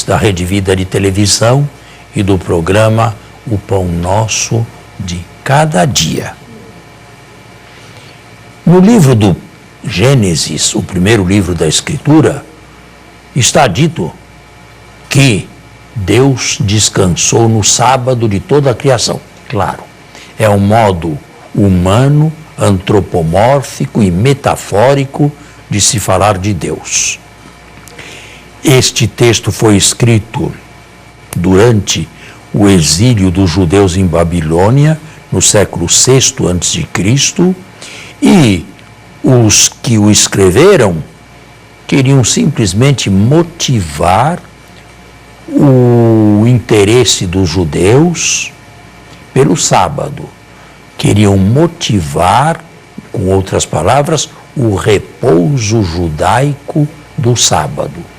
ouvintes da Rede Vida de televisão e do programa O Pão Nosso de Cada Dia. No livro do Gênesis, o primeiro livro da Escritura, está dito que Deus descansou no sábado de toda a criação. Claro, é um modo humano, antropomórfico e metafórico de se falar de Deus. Este texto foi escrito durante o exílio dos judeus em Babilônia, no século VI a.C., e os que o escreveram queriam simplesmente motivar o interesse dos judeus pelo sábado. Queriam motivar, com outras palavras, o repouso judaico do sábado.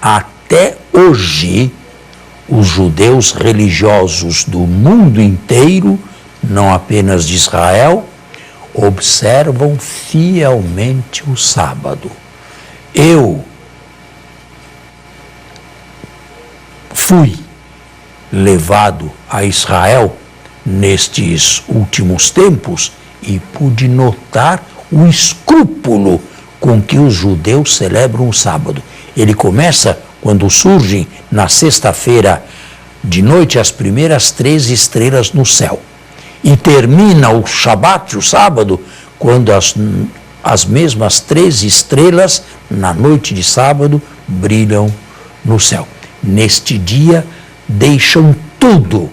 Até hoje, os judeus religiosos do mundo inteiro, não apenas de Israel, observam fielmente o sábado. Eu fui levado a Israel nestes últimos tempos e pude notar o escrúpulo com que os judeus celebram o sábado. Ele começa quando surgem na sexta-feira de noite as primeiras 3 estrelas no céu. E termina o Shabat, o sábado, quando as mesmas 3 estrelas na noite de sábado brilham no céu. Neste dia deixam tudo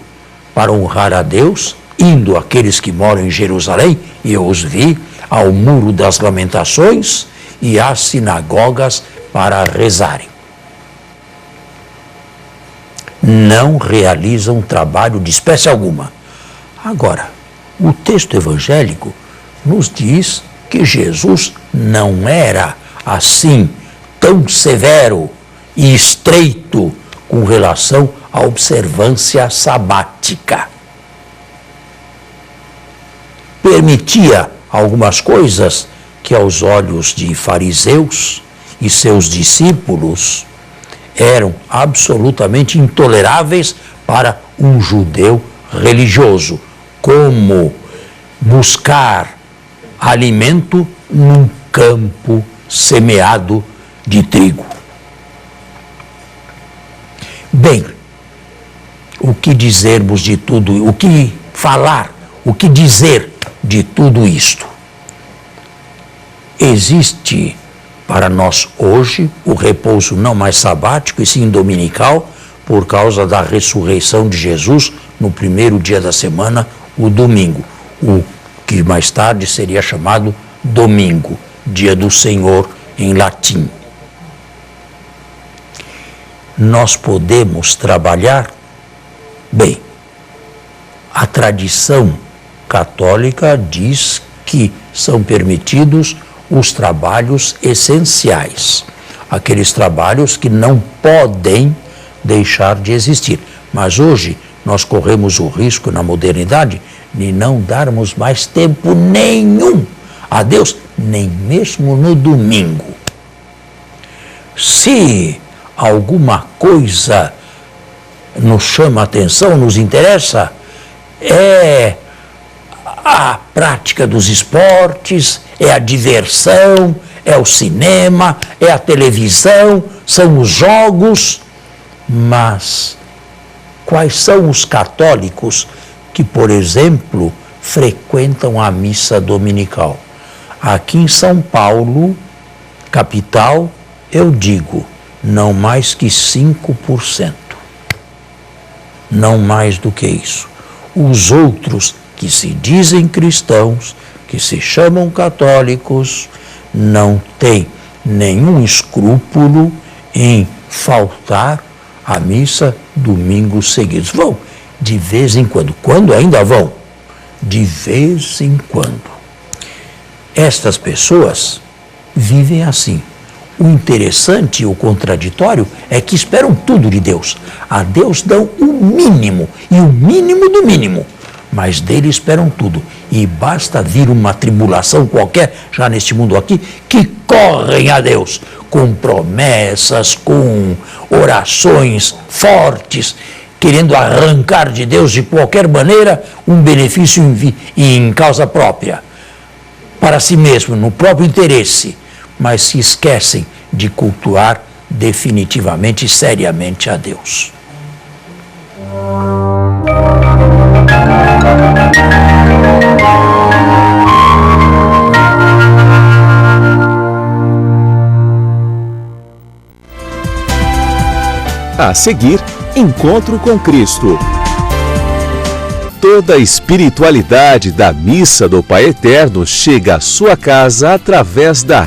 para honrar a Deus, indo aqueles que moram em Jerusalém, e eu os vi, ao Muro das Lamentações e às sinagogas para rezarem. Não realizam trabalho de espécie alguma. Agora, o texto evangélico nos diz que Jesus não era assim tão severo e estreito com relação à observância sabática. Permitia algumas coisas que aos olhos de fariseus e seus discípulos eram absolutamente intoleráveis para um judeu religioso, como buscar alimento num campo semeado de trigo. Bem, o que dizermos de tudo, o que falar, o que dizer de tudo isto? Existe para nós hoje o repouso não mais sabático e sim dominical, por causa da ressurreição de Jesus no primeiro dia da semana, o domingo, o que mais tarde seria chamado domingo, dia do Senhor em latim. Nós podemos trabalhar? Bem, a tradição católica diz que são permitidos os trabalhos essenciais, aqueles trabalhos que não podem deixar de existir. Mas hoje nós corremos o risco na modernidade de não darmos mais tempo nenhum a Deus, nem mesmo no domingo. Se alguma coisa nos chama a atenção, nos interessa, é a prática dos esportes, é a diversão, é o cinema, é a televisão, são os jogos. Mas quais são os católicos que, por exemplo, frequentam a missa dominical? Aqui em São Paulo, capital, eu digo, não mais que 5%. Não mais do que isso. Os outros que se dizem cristãos, que se chamam católicos, não têm nenhum escrúpulo em faltar à missa domingos seguidos. Vão de vez em quando. Quando ainda vão? De vez em quando. Estas pessoas vivem assim. O interessante e o contraditório é que esperam tudo de Deus. A Deus dão o mínimo, e o mínimo do mínimo. Mas dele esperam tudo. E basta vir uma tribulação qualquer, já neste mundo aqui, que recorrem a Deus com promessas, com orações fortes, querendo arrancar de Deus de qualquer maneira um benefício em causa própria, para si mesmo, no próprio interesse, mas se esquecem de cultuar definitivamente e seriamente a Deus. A seguir, Encontro com Cristo. Toda a espiritualidade da Missa do Pai Eterno chega à sua casa através da